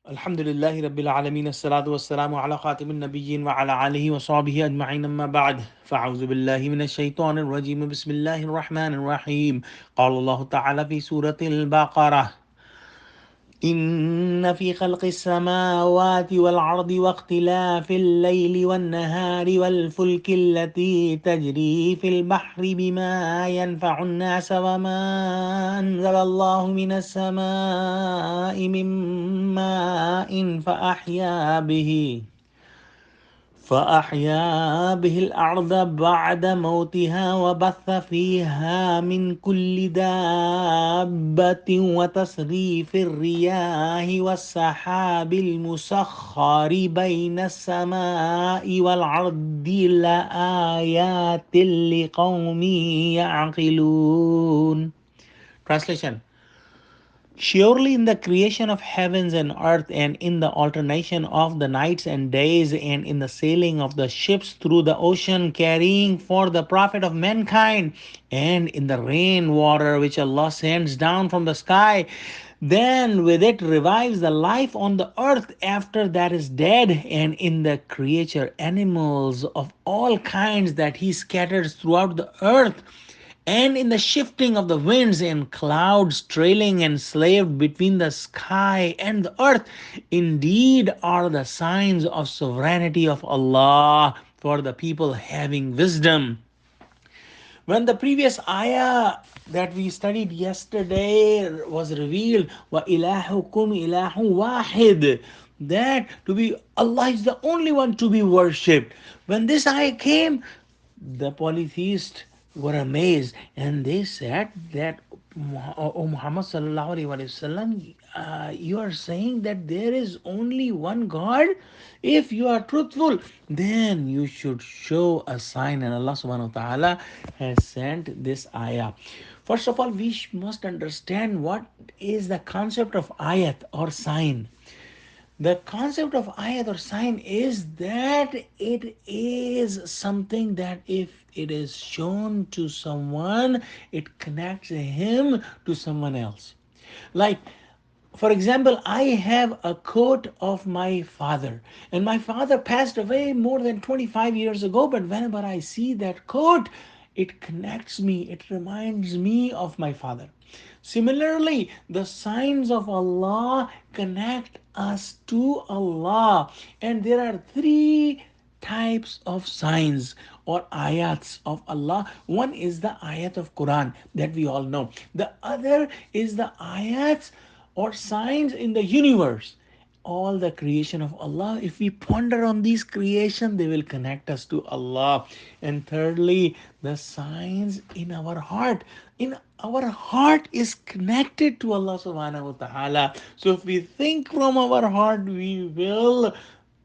Alhamdulillahi Rabbil Alameen, As-salatu was-salamu ala khatimin nabiyyin wa ala alihi wa sahbihi ajma'in, amma ba'd. Fa'auzu billahi minash shaitanir rajim. Bismillahir rahmanir rahim. Qala Allah ta'ala fi suratil Baqarah. إن في خلق السماوات والأرض واختلاف الليل والنهار والفلك التي تجري في البحر بما ينفع الناس وما أنزل الله من السماء من ماء فأحيا به الأرض بعد موتها وبث فيها من كل دابة وتصريف الرياح والسحاب المسخر بين السماء والأرض لآيات لقوم يعقلون. Translation: Surely in the creation of heavens and earth, and in the alternation of the nights and days, and in the sailing of the ships through the ocean carrying for the profit of mankind, and in the rain water which Allah sends down from the sky, then with it revives the life on the earth after that is dead, and in the creature animals of all kinds that He scatters throughout the earth, and in the shifting of the winds and clouds trailing enslaved between the sky and the earth, indeed are the signs of sovereignty of Allah for the people having wisdom. When the previous ayah that we studied yesterday was revealed, wa ilahukum ilahu wahid, that to be Allah is the only one to be worshipped. When this ayah came, the polytheists were amazed and they said that, O Muhammad sallallahu alaihi wasallam, you are saying that there is only one God? If you are truthful, then you should show a sign. And Allah subhanahu wa ta'ala has sent this ayah. First of all, we must understand what is the concept of ayat or sign. The concept of ayat or sign is that it is something that if it is shown to someone, it connects him to someone else. Like, for example, I have a coat of my father, and my father passed away more than 25 years ago. But whenever I see that coat, it connects me, it reminds me of my father. Similarly, the signs of Allah connect us to Allah, and there are three types of signs or ayats of Allah. One is the ayat of Quran that we all know. The other is the ayats or signs in the universe, all the creation of Allah. If we ponder on these creation, they will connect us to Allah. And thirdly, the signs in our heart. In our heart is connected to Allah subhanahu wa ta'ala. So if we think from our heart, we will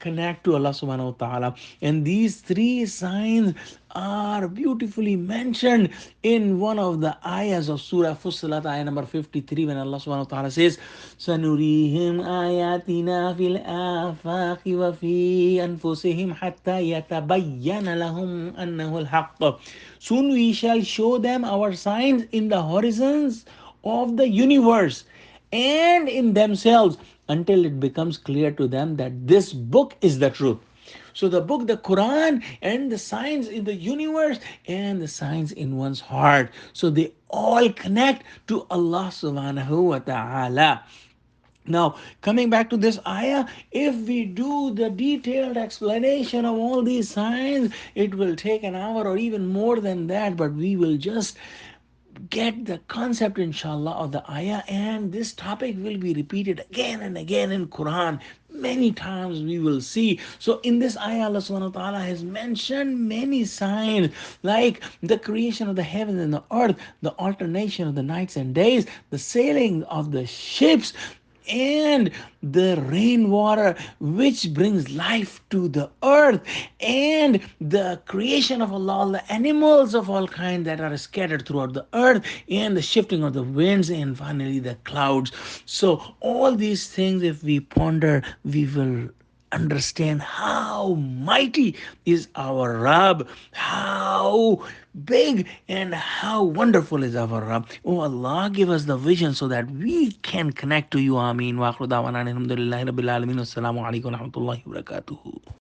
connect to Allah subhanahu wa ta'ala. And these three signs are beautifully mentioned in one of the ayahs of Surah Fussilat, ayah number 53, when Allah subhanahu wa ta'ala says, Sanurihim ayatina fil afaqi wa fi anfusihim hatta yatabayyana lahum annahu al-haqq. Soon we shall show them our signs in the horizons of the universe and in themselves until it becomes clear to them that this book is the truth. So the book, the Quran, and the signs in the universe and the signs in one's heart. So they all connect to Allah subhanahu wa ta'ala. Now, coming back to this ayah, if we do the detailed explanation of all these signs, it will take an hour or even more than that, but we will just get the concept, inshallah, of the ayah. And this topic will be repeated again and again in Quran. Many times we will see. So in this ayah, Allah subhanahu wa ta'ala has mentioned many signs, like the creation of the heavens and the earth, the alternation of the nights and days, the sailing of the ships, and the rainwater which brings life to the earth, and the creation of Allah, the animals of all kinds that are scattered throughout the earth, and the shifting of the winds, and finally the clouds. So all these things, if we ponder, we will understand how mighty is our Rabb, how big and how wonderful is our Rabb. Oh Allah, give us the vision so that we can connect to you. Ameen. Wa akhiru da'wana alhamdulillahi rabbil alamin. Assalamu alaikum wa rahmatullahi wa barakatuh.